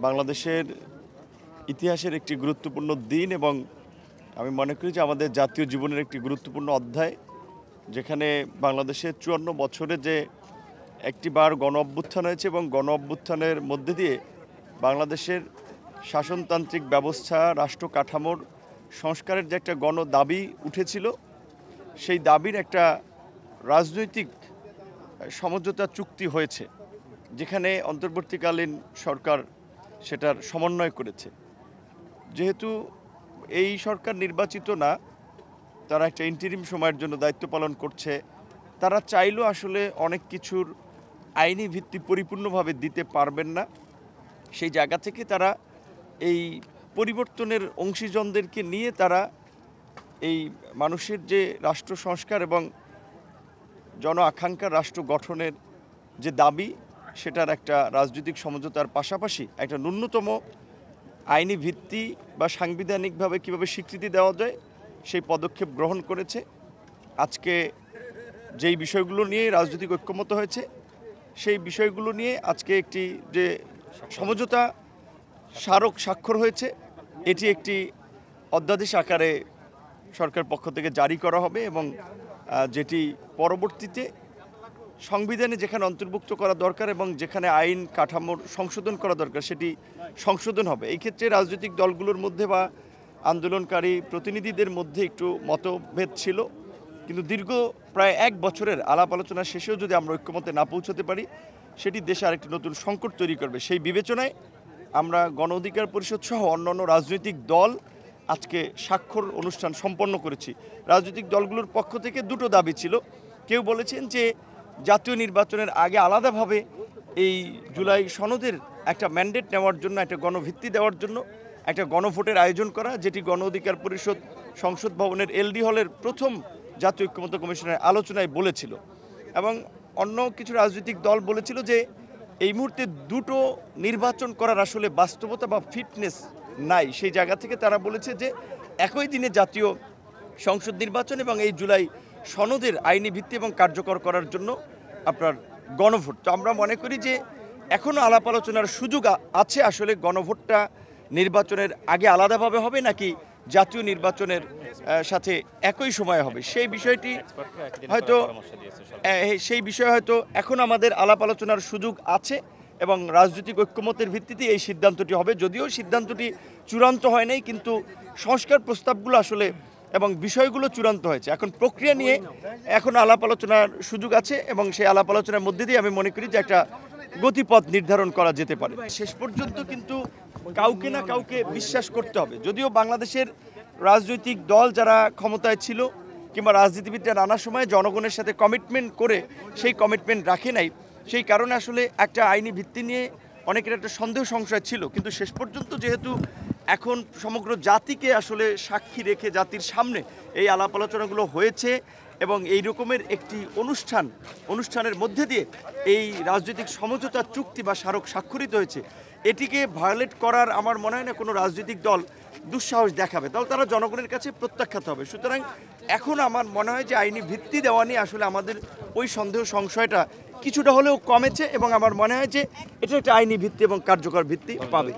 বাংলাদেশের ইতিহাসের একটি গুরুত্বপূর্ণ দিন এবং আমি মনে করি যে আমাদের জাতীয় জীবনের একটি গুরুত্বপূর্ণ অধ্যায়, যেখানে বাংলাদেশের ৫৪ বছরে যে একটিবার গণ অভ্যুত্থান হয়েছে এবং গণ অভ্যুত্থানের মধ্যে দিয়ে বাংলাদেশের শাসনতান্ত্রিক ব্যবস্থা, রাষ্ট্র কাঠামোর সংস্কারের যে একটা গণ দাবি উঠেছিল, সেই দাবির একটা রাজনৈতিক সমঝোতা চুক্তি হয়েছে, যেখানে অন্তর্বর্তীকালীন সরকার সেটার সমন্বয় করেছে। যেহেতু এই সরকার নির্বাচিত না, তারা একটা ইন্টারিম সময়ের জন্য দায়িত্ব পালন করছে, তারা চাইলেও আসলে অনেক কিছুর আইনি ভিত্তি পরিপূর্ণভাবে দিতে পারবেন না। সেই জায়গা থেকে তারা এই পরিবর্তনের অংশীজনদেরকে নিয়ে তারা এই মানুষের যে রাষ্ট্র সংস্কার এবং জন আকাঙ্ক্ষার রাষ্ট্র গঠনের যে দাবি, সেটার একটা রাজনৈতিক সমঝোতার পাশাপাশি একটা ন্যূনতম আইনি ভিত্তি বা সাংবিধানিকভাবে কীভাবে স্বীকৃতি দেওয়া যায় সেই পদক্ষেপ গ্রহণ করেছে। আজকে যেই বিষয়গুলো নিয়ে রাজনৈতিক ঐক্যমত হয়েছে, সেই বিষয়গুলো নিয়ে আজকে একটি যে সমঝোতা স্মারক স্বাক্ষর হয়েছে, এটি একটি অধ্যাদেশ আকারে সরকার পক্ষ থেকে জারি করা হবে এবং যেটি পরবর্তীতে সংবিধানে যেখানে অন্তর্ভুক্ত করা দরকার এবং যেখানে আইন কাঠামোর সংশোধন করা দরকার সেটি সংশোধন হবে। এই ক্ষেত্রে রাজনৈতিক দলগুলোর মধ্যে বা আন্দোলনকারী প্রতিনিধিদের মধ্যে একটু মতভেদ ছিল, কিন্তু দীর্ঘ প্রায় ১ বছরের আলাপ আলোচনা শেষেও যদি আমরা ঐক্যমতে না পৌঁছতে পারি, সেটি দেশে আরেকটি নতুন সংকট তৈরি করবে। সেই বিবেচনায় আমরা গণ অধিকার পরিষদ সহ অন্যান্য রাজনৈতিক দল আজকে স্বাক্ষর অনুষ্ঠান সম্পন্ন করেছি। রাজনৈতিক দলগুলোর পক্ষ থেকে দুটো দাবি ছিল। কেউ বলেছেন যে জাতীয় নির্বাচনের আগে আলাদাভাবে এই জুলাই সনদের একটা ম্যান্ডেট নেওয়ার জন্য, একটা গণভিত্তি দেওয়ার জন্য একটা গণভোটের আয়োজন করা, যেটি গণ অধিকার পরিষদ সংসদ ভবনের এলডি হলের প্রথম জাতীয় ঐক্যমত্য কমিশনের আলোচনায় বলেছিল। এবং অন্য কিছু রাজনৈতিক দল বলেছিল যে এই মুহূর্তে দুটো নির্বাচন করার আসলে বাস্তবতা বা ফিটনেস নাই। সেই জায়গা থেকে তারা বলেছে যে একই দিনে জাতীয় সংসদ নির্বাচন এবং এই জুলাই সনদের আইনি ভিত্তি এবং কার্যকর করার জন্য আপনার গণভোট। তো আমরা মনে করি যে এখনও আলাপ আলোচনার সুযোগ আছে। আসলে গণভোটটা নির্বাচনের আগে আলাদাভাবে হবে নাকি জাতীয় নির্বাচনের সাথে একই সময়ে হবে, সেই বিষয়টি হয়তো এখন আমাদের আলাপ আলোচনার সুযোগ আছে এবং রাজনৈতিক ঐক্যমতের ভিত্তিতে এই সিদ্ধান্তটি হবে। যদিও সিদ্ধান্তটি চূড়ান্ত হয় নাই, কিন্তু সংস্কার প্রস্তাবগুলো আসলে এবং বিষয়গুলো চূড়ান্ত হয়েছে। এখন প্রক্রিয়া নিয়ে এখন আলাপ আলোচনার সুযোগ আছে এবং সেই আলাপ আলোচনার মধ্যে দিয়ে আমি মনে করি যে একটা গতিপথ নির্ধারণ করা যেতে পারে। শেষ পর্যন্ত কিন্তু কাউকে না কাউকে বিশ্বাস করতে হবে। যদিও বাংলাদেশের রাজনৈতিক দল যারা ক্ষমতায় ছিল কিংবা রাজনীতিবিদরা নানা সময় জনগণের সাথে কমিটমেন্ট করে সেই কমিটমেন্ট রাখে নাই, সেই কারণে আসলে একটা আইনি ভিত্তি নিয়ে অনেকের একটা সন্দেহ সংশয় ছিল। কিন্তু শেষ পর্যন্ত যেহেতু এখন সমগ্র জাতিকে আসলে সাক্ষী রেখে জাতির সামনে এই আলাপ আলোচনাগুলো হয়েছে এবং এই রকমের একটি অনুষ্ঠানের মধ্যে দিয়ে এই রাজনৈতিক সমঝোতা চুক্তি বা স্মারক স্বাক্ষরিত হয়েছে, এটিকে ভায়োলেট করার আমার মনে হয় না কোনো রাজনৈতিক দল দুঃসাহস দেখাবে, তাহলে তারা জনগণের কাছে প্রত্যাখ্যাত হবে। সুতরাং এখন আমার মনে হয় যে আইনি ভিত্তি দেওয়া নিয়ে আসলে আমাদের ওই সন্দেহ সংশয়টা কিছুটা হলেও কমেছে এবং আমার মনে হয় যে এটা একটা আইনি ভিত্তি এবং কার্যকর ভিত্তি পাবে।